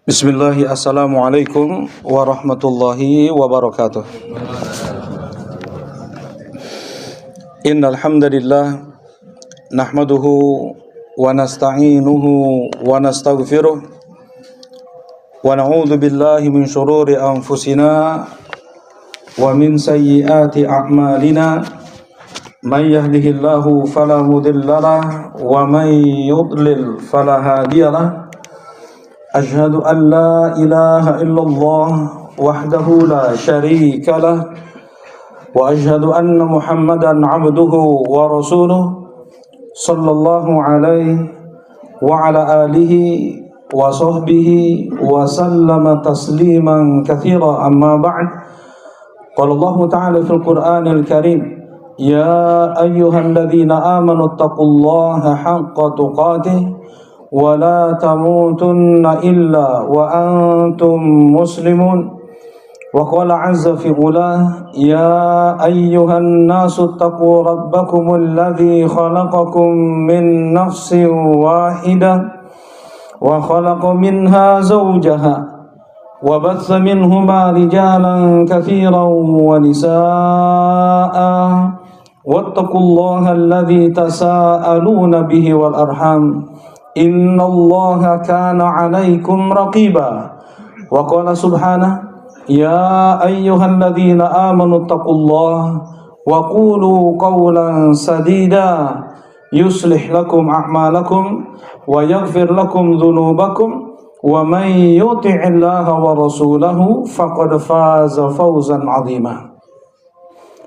Bismillahi, assalamualaikum warahmatullahi wabarakatuh. Innal hamdalillah nahmaduhu wa nasta'inuhu wa nastaghfiruh wa na'udzu billahi min shururi anfusina wa min sayyiati a'malina. Man yahdihillahu fala mudilla lahu wa man yudlil fala hadiya lahu. Ashhadu an la ilaha illallah wahdahu la syarika lah wa ashhadu anna Muhammadan abduhu wa rasuluh sallallahu alaihi wa ala alihi wa sahbihi wa sallama tasliman katsira, amma ba'd. Qala Allah ta'ala fil Qur'anil Karim, ya ayyuhalladzina amanu taqullaha haqqa tuqatih wa la tamutunna illa wa antum muslimun. Wa qala 'azza fi 'ula, ya ayyuhan nasu taqu rabbakumul ladzi khalaqakum min nafsin wahidah wa khalaqa minha zawjaha wa batha minhuma rijalan katsiran wa nisaa'a wattaqullaha alladzi tasaaluna bihi wal arham innallaha kana 'alaikum raqiba. Wa qala subhanahu, ya ayyuhalladzina amanu taqullaha wa qulu qawlan sadida yuslih lakum a'malakum wa yaghfir lakum dhunubakum wa man yuti'illaha wa rasulahu faqad faza fawzan 'azima.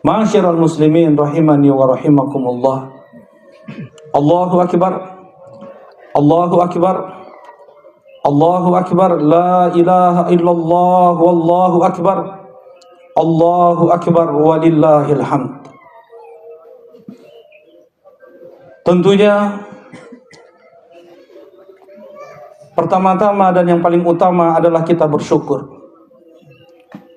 Ma'asyiral muslimin rahimani wa rahimakumullah. Allahu akbar. Allahu akbar, Allahu akbar, la ilaha illallah, wallahu akbar, Allahu akbar, walillahil hamd. Tentunya pertama-tama dan yang paling utama adalah kita bersyukur.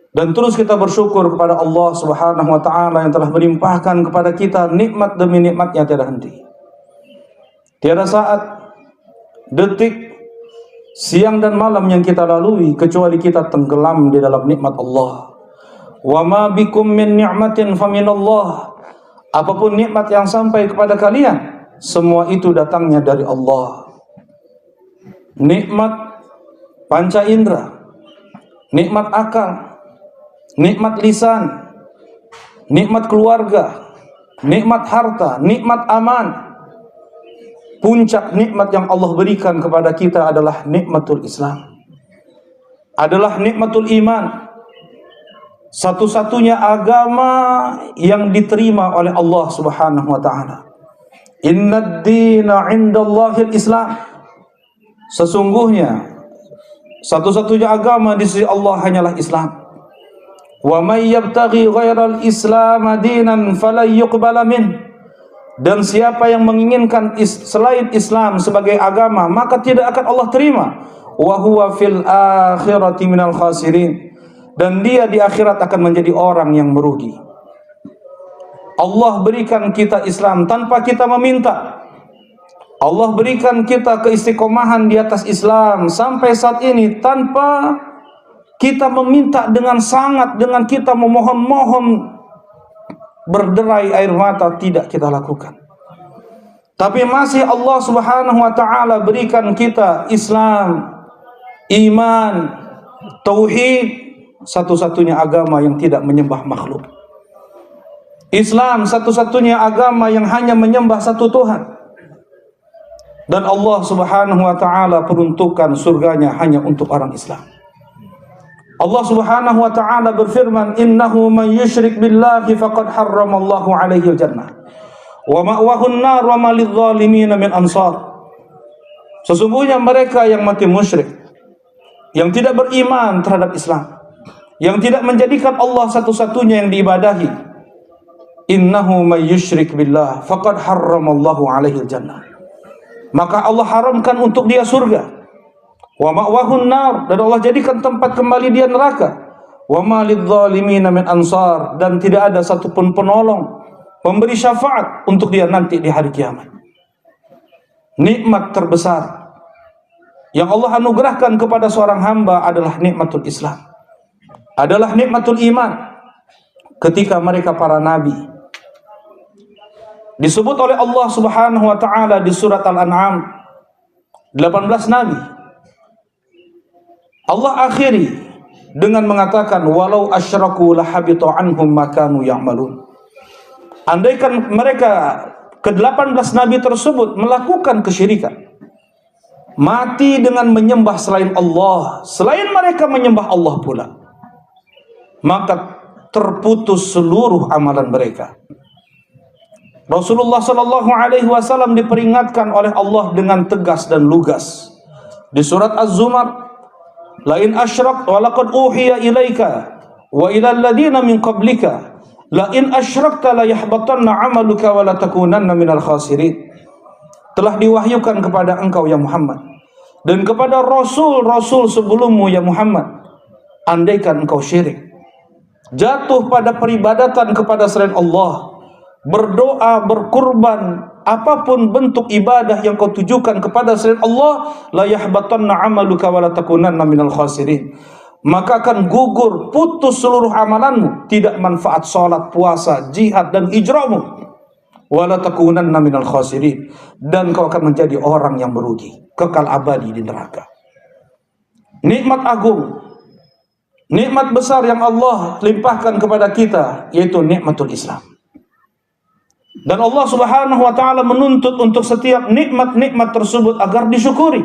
Dan terus kita bersyukur kepada Allah Subhanahu wa taala yang telah melimpahkan kepada kita nikmat demi nikmatnya tiada henti. Tiada saat, detik, siang dan malam yang kita lalui kecuali kita tenggelam di dalam nikmat Allah. Wa ma bikum min ni'matin faminallah. Apapun nikmat yang sampai kepada kalian, semua itu datangnya dari Allah. Nikmat panca indera, nikmat akal, nikmat lisan, nikmat keluarga, nikmat harta, nikmat aman. Puncak nikmat yang Allah berikan kepada kita adalah nikmatul Islam, adalah nikmatul iman, satu-satunya agama yang diterima oleh Allah Subhanahu wa taala. Innad dina 'indallahil Islam. Sesungguhnya satu-satunya agama di sisi Allah hanyalah Islam. Wa may yabtaghi ghairal Islam dinan falan yuqbala min. Dan siapa yang menginginkan selain Islam sebagai agama, maka tidak akan Allah terima. Wa huwa fil akhirati minal khasirin. Dan dia di akhirat akan menjadi orang yang merugi. Allah berikan kita Islam tanpa kita meminta. Allah berikan kita keistiqomahan di atas Islam sampai saat ini tanpa kita meminta dengan sangat, dengan kita memohon-mohon berderai air mata, tidak kita lakukan. Tapi masih Allah Subhanahu wa taala berikan kita Islam, iman, tauhid, satu-satunya agama yang tidak menyembah makhluk. Islam satu-satunya agama yang hanya menyembah satu Tuhan. Dan Allah Subhanahu wa taala peruntukan surganya hanya untuk orang Islam. Allah Subhanahu wa taala berfirman, innahu man yusyrik billahi faqad harramallahu alaihi jannah wa ma'wahun nar wa ma lidh-dhalimin min ansar. Sesungguhnya mereka yang mati musyrik, yang tidak beriman terhadap Islam, yang tidak menjadikan Allah satu-satunya yang diibadahi, innahu man yusyrik billah faqad harramallahu alaihi jannah, maka Allah haramkan untuk dia surga. Wa ma'wahun nar, dan Allah jadikan tempat kembali dia neraka. Wa ma lidh-dhalimin min ansar, dan tidak ada satupun penolong, pemberi syafaat untuk dia nanti di hari kiamat. nikmat terbesar yang Allah anugerahkan kepada seorang hamba adalah nikmatul Islam, adalah nikmatul iman. Ketika mereka para nabi disebut oleh Allah Subhanahu wa taala di surat Al-An'am 18 nabi, Allah akhiri dengan mengatakan walau asyraku lahabita anhum ma kanu ya'malun. Andaikan mereka ke-18 nabi tersebut melakukan kesyirikan, mati dengan menyembah selain Allah, selain mereka menyembah Allah pula, maka terputus seluruh amalan mereka. Rasulullah sallallahu alaihi wasallam diperingatkan oleh Allah dengan tegas dan lugas di surat Az-Zumar, la in asyrakta wa laqad uhiya ilaika wa ila alladziina min qablika la in asyrakta la yahbatanna 'amaluka wa la takunanna minal khasirin. Telah diwahyukan kepada engkau ya Muhammad dan kepada rasul-rasul sebelummu ya Muhammad, andaikan engkau syirik, jatuh pada peribadatan kepada selain Allah, berdoa, berkurban, apapun bentuk ibadah yang kau tujukan kepada selain Allah, la yahbatanna 'amaluka wa la takunanna minal khasirin, maka akan gugur, putus seluruh amalanmu, tidak manfaat salat, puasa, jihad dan hijrahmu, wa la takunanna minal khasirin, dan kau akan menjadi orang yang merugi, kekal abadi di neraka. Nikmat agung, nikmat besar yang Allah limpahkan kepada kita yaitu nikmatul Islam. Dan Allah Subhanahu wa taala menuntut untuk setiap nikmat-nikmat tersebut agar disyukuri.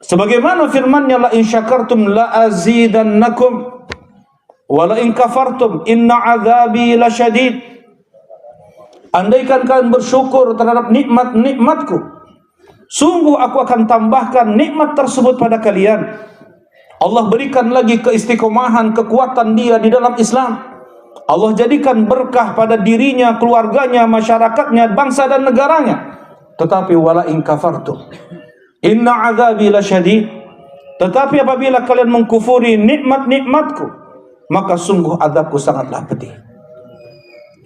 Sebagaimana firman-Nya, la in syakartum la azidannakum wa la in kafartum inna adzabi lasyadid. Andaikan kalian bersyukur terhadap nikmat-nikmatku, sungguh aku akan tambahkan nikmat tersebut pada kalian. Allah berikan lagi keistiqomahan, kekuatan dia di dalam Islam. Allah jadikan berkah pada dirinya, keluarganya, masyarakatnya, bangsa dan negaranya. Tetapi wala in kafartum inna adzabi lasyadid. Tetapi apabila kalian mengkufuri nikmat-nikmatku, maka sungguh azabku sangatlah pedih.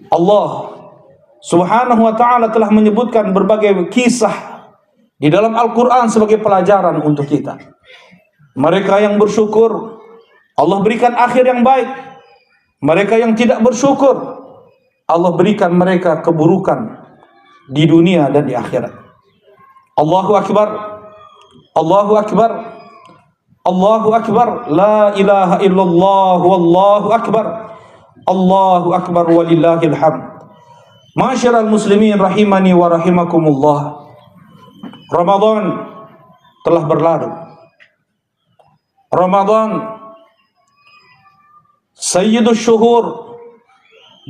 Allah Subhanahu wa ta'ala telah menyebutkan berbagai kisah di dalam Al-Quran sebagai pelajaran untuk kita. Mereka yang bersyukur, Allah berikan akhir yang baik. Mereka yang tidak bersyukur, Allah berikan mereka keburukan di dunia dan di akhirat. Allahu Akbar, Allahu Akbar, Allahu Akbar, la ilaha illallah, wallahu Akbar, Allahu Akbar walillahil hamd. Ma'asyiral muslimin rahimani wa rahimakumullah. Ramadan telah berlalu. Ramadan Sayyidus Syuhur,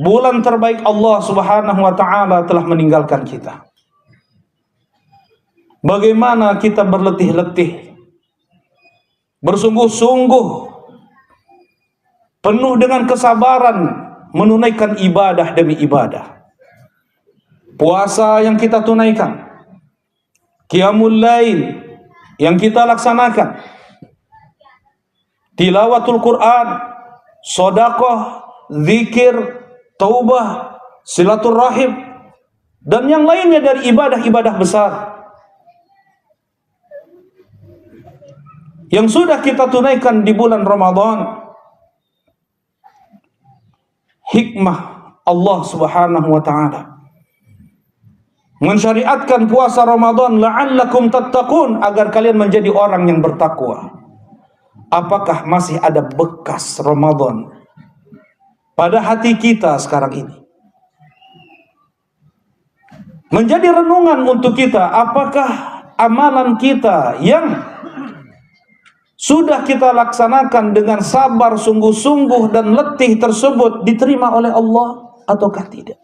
bulan terbaik Allah Subhanahu wa ta'ala telah meninggalkan kita. Bagaimana kita berletih-letih, bersungguh-sungguh, penuh dengan kesabaran menunaikan ibadah demi ibadah. Puasa yang kita tunaikan, qiyamul lail yang kita laksanakan, tilawatul Quran, sedekah, zikir, taubah, silaturahim, dan yang lainnya dari ibadah-ibadah besar yang sudah kita tunaikan di bulan Ramadan. Hikmah Allah Subhanahu wa ta'ala mensyariatkan puasa Ramadan la'allakum tattaqun, agar kalian menjadi orang yang bertakwa. Apakah masih ada bekas Ramadan pada hati kita sekarang ini? Menjadi renungan untuk kita, apakah amalan kita yang sudah kita laksanakan dengan sabar, sungguh-sungguh dan letih tersebut diterima oleh Allah ataukah tidak?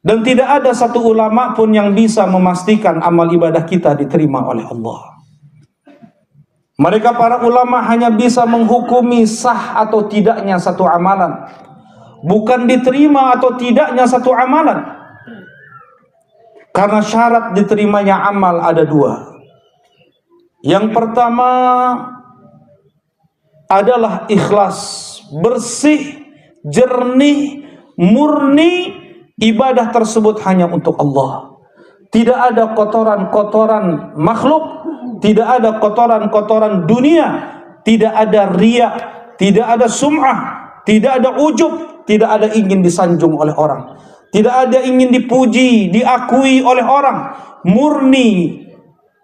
Dan tidak ada satu ulama pun yang bisa memastikan amal ibadah kita diterima oleh Allah. Mereka para ulama hanya bisa menghukumi sah atau tidaknya satu amalan, bukan diterima atau tidaknya satu amalan. Karena syarat diterimanya amal ada dua. Yang pertama adalah ikhlas, bersih, jernih, murni ibadah tersebut hanya untuk Allah. Tidak ada kotoran-kotoran makhluk, tidak ada kotoran-kotoran dunia, tidak ada riya, tidak ada sum'ah, tidak ada ujub, tidak ada ingin disanjung oleh orang, tidak ada ingin dipuji, diakui oleh orang. Murni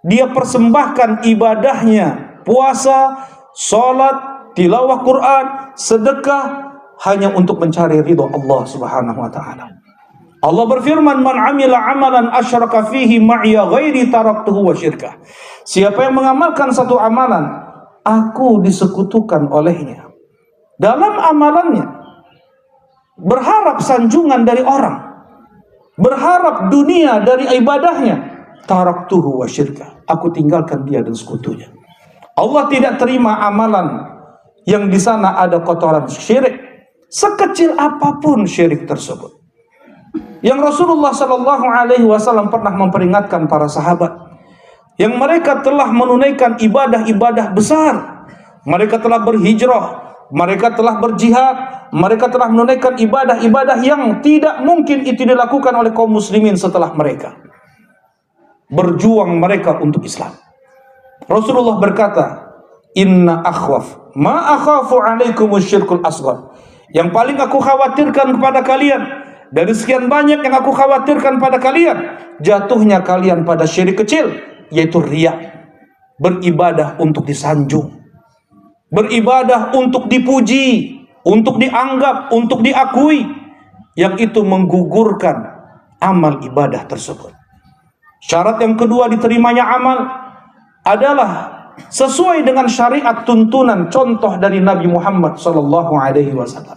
dia persembahkan ibadahnya, puasa, salat, tilawah Quran, sedekah, hanya untuk mencari ridha Allah Subhanahu wa taala. Allah berfirman, "Man 'amila 'amalan asyraka fihi ma'iya ghairi taraktuhu wa syirkah." Siapa yang mengamalkan satu amalan, aku disekutukan olehnya dalam amalannya, berharap sanjungan dari orang, berharap dunia dari ibadahnya, taraktuhu wa syirkah, aku tinggalkan dia dan sekutunya. Allah tidak terima amalan yang di sana ada kotoran syirik, sekecil apapun syirik tersebut. Yang Rasulullah Sallallahu Alaihi Wasallam pernah memperingatkan para sahabat, yang mereka telah menunaikan ibadah-ibadah besar, mereka telah berhijrah, mereka telah berjihad, mereka telah menunaikan ibadah-ibadah yang tidak mungkin itu dilakukan oleh kaum muslimin setelah mereka. Berjuang mereka untuk Islam. Rasulullah berkata, "Inna akhwaf ma akhafu alaikum syirkul asghar." Yang paling aku khawatirkan kepada kalian, dari sekian banyak yang aku khawatirkan pada kalian, jatuhnya kalian pada syirik kecil, yaitu riya. Beribadah untuk disanjung, beribadah untuk dipuji, untuk dianggap, untuk diakui, yang itu menggugurkan amal ibadah tersebut. Syarat yang kedua diterimanya amal adalah sesuai dengan syariat tuntunan contoh dari Nabi Muhammad sallallahu alaihi wasallam.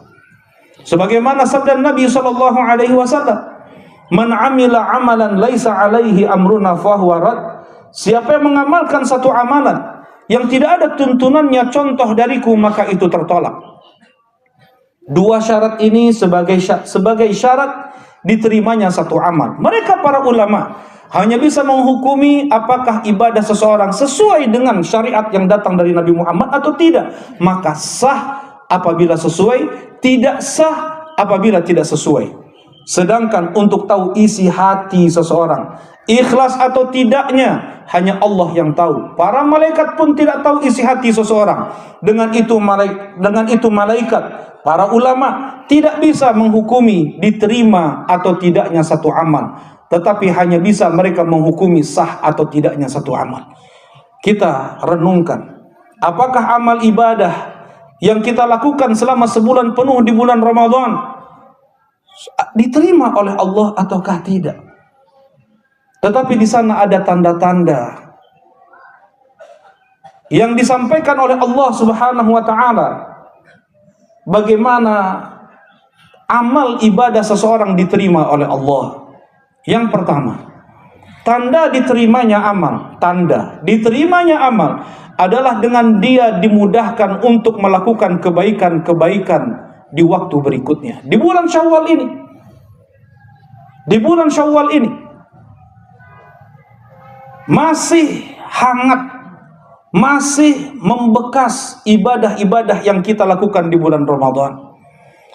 Sebagaimana sabda Nabi sallallahu alaihi wasallam, "Man 'amila 'amalan laisa 'alaihi amruna fahuwa rad." Siapa yang mengamalkan satu amalan yang tidak ada tuntunannya contoh dariku, maka itu tertolak. Dua syarat ini sebagai syarat diterimanya satu amal. Mereka para ulama hanya bisa menghukumi apakah ibadah seseorang sesuai dengan syariat yang datang dari Nabi Muhammad atau tidak. Maka sah apabila sesuai, tidak sah apabila tidak sesuai. Sedangkan untuk tahu isi hati seseorang, ikhlas atau tidaknya, hanya Allah yang tahu. Para malaikat pun tidak tahu isi hati seseorang. Dengan itu malaikat, para ulama tidak bisa menghukumi diterima atau tidaknya satu amal, tetapi hanya bisa mereka menghukumi sah atau tidaknya satu amal. Kita renungkan, apakah amal ibadah yang kita lakukan selama sebulan penuh di bulan Ramadan diterima oleh Allah ataukah tidak? Tetapi di sana ada tanda-tanda yang disampaikan oleh Allah Subhanahu wa taala bagaimana amal ibadah seseorang diterima oleh Allah. Yang pertama, tanda diterimanya amal adalah dengan dia dimudahkan untuk melakukan kebaikan-kebaikan di waktu berikutnya. Di bulan Syawal ini masih hangat, masih membekas ibadah-ibadah yang kita lakukan di bulan Ramadan.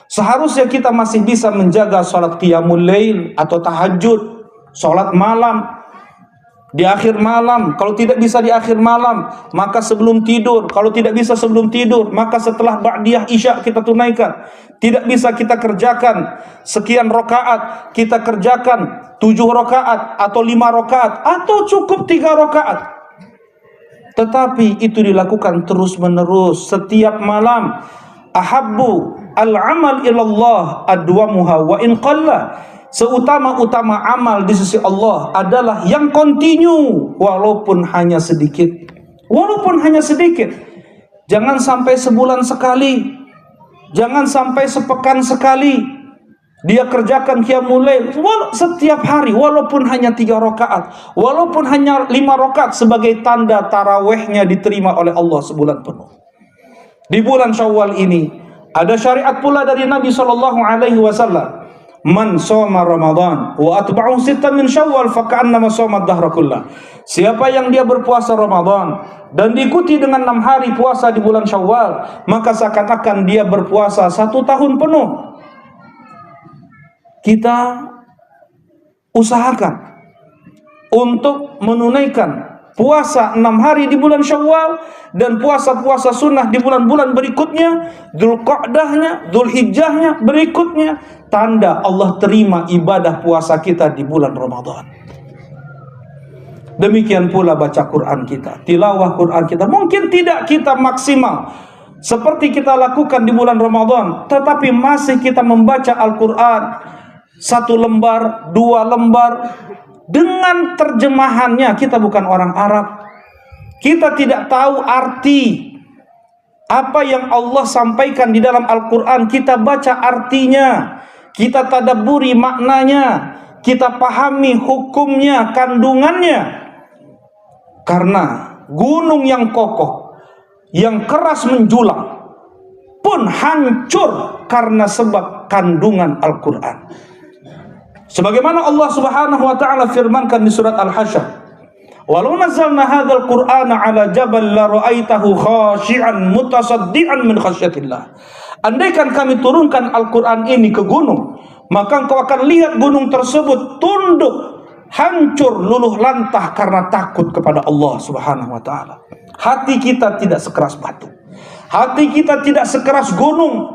Seharusnya kita masih bisa menjaga salat qiyamul lail atau tahajud, salat malam di akhir malam. Kalau tidak bisa di akhir malam, maka sebelum tidur. Kalau tidak bisa sebelum tidur, maka setelah ba'diyah isya kita tunaikan. Tidak bisa kita kerjakan sekian rakaat, kita kerjakan 7 rakaat atau 5 rakaat atau cukup 3 rakaat. Tetapi itu dilakukan terus menerus setiap malam. Ahabbu al-amal ilallah adwamuha wa in qalla. Seutama-utama amal di sisi Allah adalah yang kontinu walaupun hanya sedikit. Walaupun hanya sedikit. Jangan sampai sebulan sekali, jangan sampai sepekan sekali dia kerjakan qiyamul lail setiap hari, walaupun hanya 3 rakaat, walaupun hanya 5 rakaat, sebagai tanda tarawihnya diterima oleh Allah sebulan penuh. Di bulan Syawal ini ada syariat pula dari Nabi sallallahu alaihi wasallam. Man shoma Ramadan wa atba'u sittan min Syawal faka'annama shoma ad-dahra kullah. Siapa yang dia berpuasa Ramadan dan diikuti dengan 6 hari puasa di bulan Syawal, maka seakan-akan dia berpuasa 1 tahun penuh. Kita usahakan untuk menunaikan puasa 6 hari di bulan Syawal dan puasa-puasa sunnah di bulan-bulan berikutnya, Dzulqa'dahnya, Dzulhijjahnya berikutnya, tanda Allah terima ibadah puasa kita di bulan Ramadan. Demikian pula baca Quran kita, tilawah Quran kita. Mungkin tidak kita maksimal seperti kita lakukan di bulan Ramadan, tetapi masih kita membaca Al-Quran 1 lembar, 2 lembar dengan terjemahannya. Kita bukan orang Arab, kita tidak tahu arti apa yang Allah sampaikan di dalam Al-Quran. Kita baca artinya, kita tadabburi maknanya, kita pahami hukumnya, kandungannya. Karena gunung yang kokoh, yang keras menjulang pun hancur karena sebab kandungan Al-Quran. Sebagaimana Allah Subhanahu wa taala firmankan di surat Al-Hasyr, "Walau nazzalna hadzal Qur'ana 'ala jabal la ra'aitahu khashi'an mutasaddian min khasyatillah." Andaikan kami turunkan Al-Quran ini ke gunung, maka engkau akan lihat gunung tersebut tunduk, hancur, luluh lantah karena takut kepada Allah Subhanahu wa taala. Hati kita tidak sekeras batu, hati kita tidak sekeras gunung,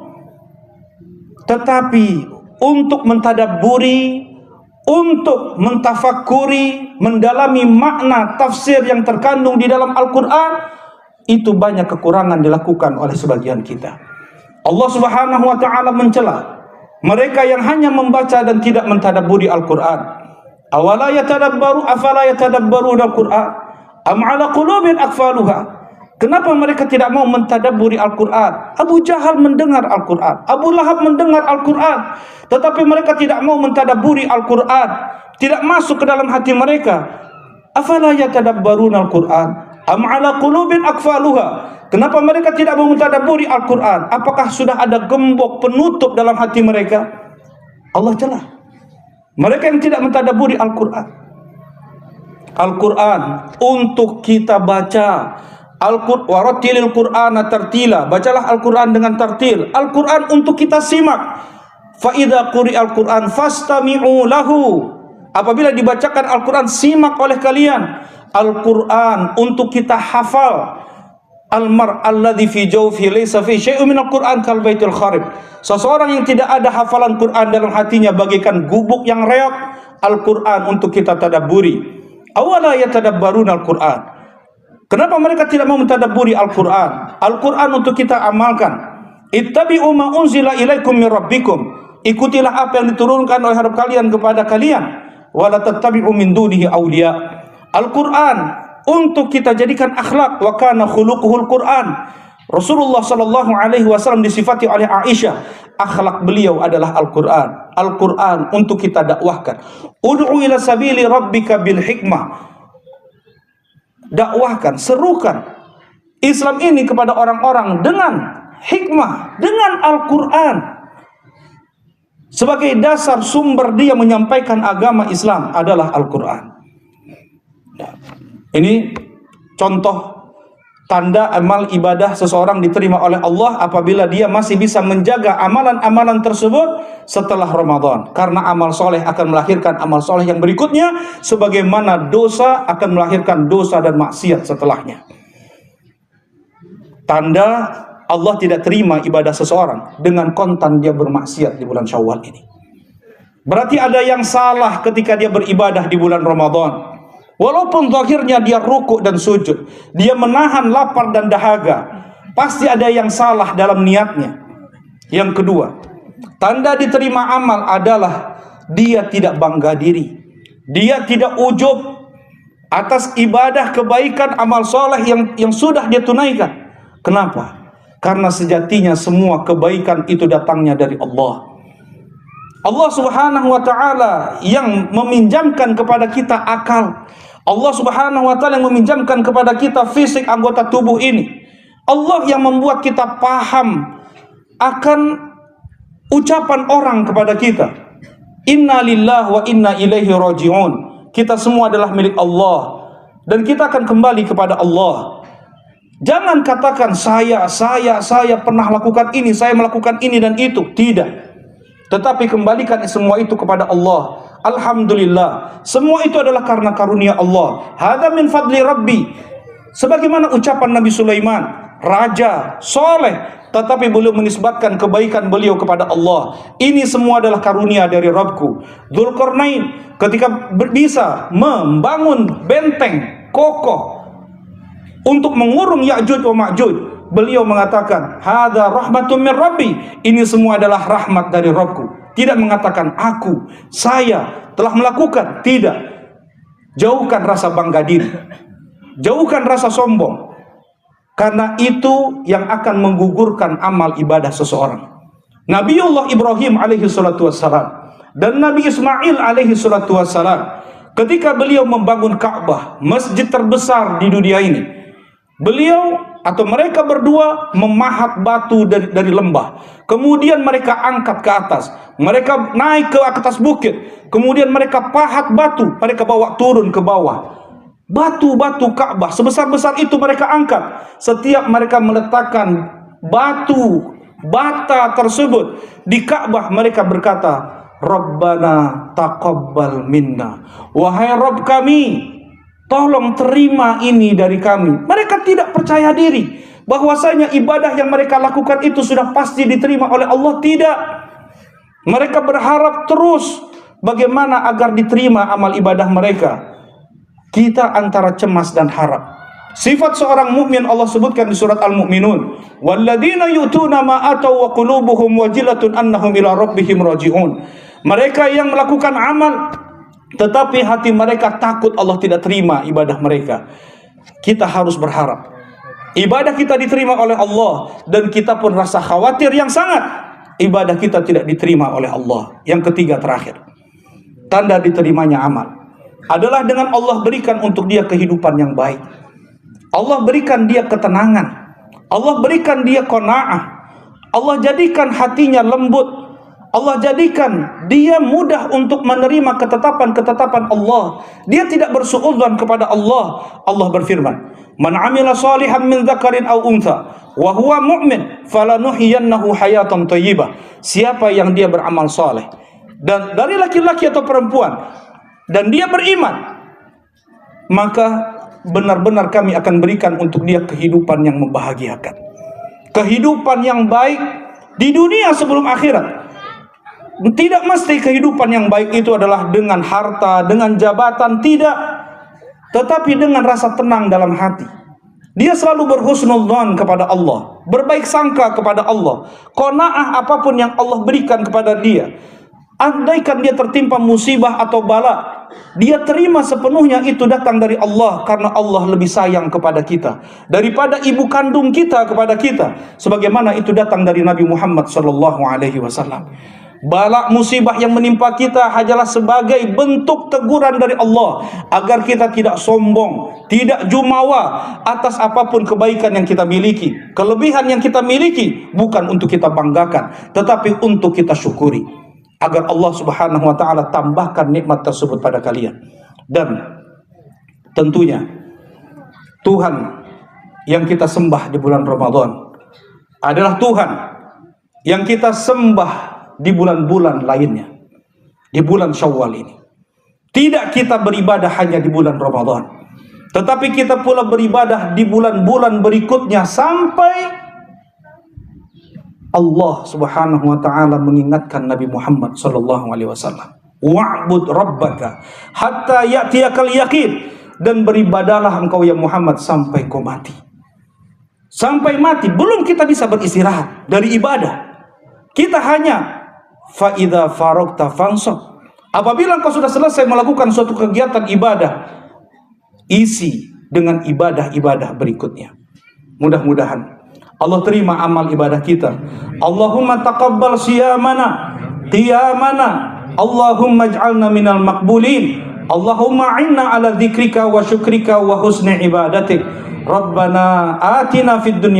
tetapi untuk mentadabburi, untuk mentafakuri, mendalami makna tafsir yang terkandung di dalam Al-Quran, itu banyak kekurangan dilakukan oleh sebagian kita. Allah Subhanahu wa taala mencela mereka yang hanya membaca dan tidak mentadabburi Al-Quran. Awala afala yatadabbaruna Al-Quran am ala qulubin aqfaluha. Kenapa mereka tidak mau mentadabburi Al-Quran? Abu Jahal mendengar Al-Quran, Abu Lahab mendengar Al-Quran, tetapi mereka tidak mau mentadabburi Al-Quran, tidak masuk ke dalam hati mereka. Afala yatadabbaruna Al-Quran am ala qulubin aqfaluha. Kenapa mereka tidak mau mentadabburi Al-Quran? Apakah sudah ada gembok penutup dalam hati mereka? Allah celah mereka yang tidak mentadabburi Al-Quran. Al-Quran untuk kita baca. Warattilil Qur'ana tartila. Bacalah Al-Quran dengan tartil. Al-Quran untuk kita simak. Fa idza quri'al Qur'an fastami'u lahu. Apabila dibacakan Al-Quran, simak oleh kalian. Al-Quran untuk kita hafal. Al-mar alladhi fi jawfi laysa fi syai'un min al-Qur'an kal baitul kharib. Seseorang yang tidak ada hafalan Quran dalam hatinya bagaikan gubuk yang reok. Al-Quran untuk kita tadabburi. Awala yatadabbaruna Al-Quran. Kenapa mereka tidak mau mentadabburi Al-Quran? Al-Quran untuk kita amalkan. Ittabi'u ma unzila ilaikum min rabbikum. Ikutilah apa yang diturunkan oleh Rabb kalian kepada kalian. Wa la tattabi'u min dunihi awliya. Al-Quran untuk kita jadikan akhlak. Wa kana khuluquhul Quran. Rasulullah sallallahu alaihi wasallam disifati oleh Aisyah, akhlak beliau adalah Al-Quran. Al-Quran untuk kita dakwahkan. Ud'u ila sabili rabbika bil hikmah. Dakwahkan, serukan Islam ini kepada orang-orang dengan hikmah, dengan Al-Quran sebagai dasar sumber dia menyampaikan agama Islam adalah Al-Quran. Ini contoh tanda amal ibadah seseorang diterima oleh Allah apabila dia masih bisa menjaga amalan-amalan tersebut setelah Ramadan. Karena amal soleh akan melahirkan amal soleh yang berikutnya, sebagaimana dosa akan melahirkan dosa dan maksiat setelahnya. Tanda Allah tidak terima ibadah seseorang dengan kontan dia bermaksiat di bulan Syawal ini. Berarti ada yang salah ketika dia beribadah di bulan Ramadan. Walaupun zahirnya dia rukuk dan sujud, dia menahan lapar dan dahaga, pasti ada yang salah dalam niatnya. Yang kedua, tanda diterima amal adalah dia tidak bangga diri, dia tidak ujub atas ibadah kebaikan amal soleh yang sudah dia tunaikan. Kenapa? Karena sejatinya semua kebaikan itu datangnya dari Allah. Allah Subhanahu wa taala yang meminjamkan kepada kita akal. Allah Subhanahu wa taala yang meminjamkan kepada kita fisik anggota tubuh ini. Allah yang membuat kita paham akan ucapan orang kepada kita. Inna lillahi wa inna ilaihi raji'un. Kita semua adalah milik Allah dan kita akan kembali kepada Allah. Jangan katakan saya pernah lakukan ini, saya melakukan ini dan itu. Tidak. Tetapi kembalikan semua itu kepada Allah. Alhamdulillah. Semua itu adalah karena karunia Allah. Hadza min fadli Rabbi. Sebagaimana ucapan Nabi Sulaiman, raja soleh, tetapi beliau menisbatkan kebaikan beliau kepada Allah. Ini semua adalah karunia dari Rabbku. Dzulqarnain ketika bisa membangun benteng kokoh untuk mengurung Ya'juj wa Ma'juj, beliau mengatakan, hadza rahmatun min Rabbi. Ini semua adalah rahmat dari Rabbku. Tidak mengatakan aku, saya telah melakukan. Tidak. Jauhkan rasa bangga diri, jauhkan rasa sombong, karena itu yang akan menggugurkan amal ibadah seseorang. Nabiullah Ibrahim alaihi salatu wassalam dan Nabi Ismail alaihi salatu wassalam, ketika beliau membangun Ka'bah, masjid terbesar di dunia ini, beliau atau mereka berdua memahat batu dari lembah, kemudian mereka angkat ke atas, mereka naik ke atas bukit, kemudian mereka pahat batu, mereka bawa turun ke bawah. Batu-batu Ka'bah sebesar-besar itu mereka angkat. Setiap mereka meletakkan bata tersebut di Ka'bah, mereka berkata, Rabbana taqabbal minna. Wahai Rabb kami, tolong terima ini dari kami. Mereka tidak percaya diri bahwasanya ibadah yang mereka lakukan itu sudah pasti diterima oleh Allah. Tidak. Mereka berharap terus bagaimana agar diterima amal ibadah mereka. Kita antara cemas dan harap. Sifat seorang mukmin Allah sebutkan di surat Al-Mu'minun. Walladzina yu'tuna ma ataw wa qulubuhum wajilatun annahum ila rabbihim raji'un. Mereka yang melakukan amal tetapi hati mereka takut Allah tidak terima ibadah mereka. Kita harus berharap ibadah kita diterima oleh Allah, dan kita pun rasa khawatir yang sangat ibadah kita tidak diterima oleh Allah. Yang ketiga terakhir, tanda diterimanya amal adalah dengan Allah berikan untuk dia kehidupan yang baik. Allah berikan dia ketenangan. Allah berikan dia qanaah. Allah jadikan hatinya lembut. Allah jadikan dia mudah untuk menerima ketetapan-ketetapan Allah. Dia tidak bersuudzon kepada Allah. Allah berfirman, "Man 'amila shalihan min dzakarin aw untha wa huwa mu'min falanuhyiyannahu hayatan thayyibah." Siapa yang dia beramal saleh dan dari laki-laki atau perempuan dan dia beriman, maka benar-benar kami akan berikan untuk dia kehidupan yang membahagiakan, kehidupan yang baik di dunia sebelum akhirat. Tidak mesti kehidupan yang baik itu adalah dengan harta, dengan jabatan, tidak. Tetapi dengan rasa tenang dalam hati. Dia selalu berhusnudzon kepada Allah, berbaik sangka kepada Allah, qanaah apapun yang Allah berikan kepada dia. Andaikan dia tertimpa musibah atau bala, dia terima sepenuhnya itu datang dari Allah, karena Allah lebih sayang kepada kita daripada ibu kandung kita kepada kita, sebagaimana itu datang dari Nabi Muhammad SAW. Bala musibah yang menimpa kita hanyalah sebagai bentuk teguran dari Allah agar kita tidak sombong, tidak jumawa atas apapun kebaikan yang kita miliki, kelebihan yang kita miliki, bukan untuk kita banggakan, tetapi untuk kita syukuri, agar Allah Subhanahu wa taala tambahkan nikmat tersebut pada kalian. Dan tentunya Tuhan yang kita sembah di bulan Ramadan adalah Tuhan yang kita sembah di bulan-bulan lainnya, di bulan Syawal ini. Tidak kita beribadah hanya di bulan Ramadan, tetapi kita pula beribadah di bulan-bulan berikutnya sampai Allah Subhanahu wa taala mengingatkan Nabi Muhammad sallallahu alaihi wasallam, "Wa'bud rabbaka hatta ya'tiyakal yaqin." Dan beribadahlah engkau ya Muhammad sampai kau mati. Sampai mati belum kita bisa beristirahat dari ibadah. Kita hanya fa idza faragta fansab. Apabila engkau sudah selesai melakukan suatu kegiatan ibadah, isi dengan ibadah-ibadah berikutnya. Mudah-mudahan Allah terima amal ibadah kita. Allahumma taqabbal siyamana, qiyamana, Allahumma ij'alna minal maqbulin. Allahumma a'inna ala dzikrika wa syukrika wa husni ibadatik. Rabbana atina fid dunya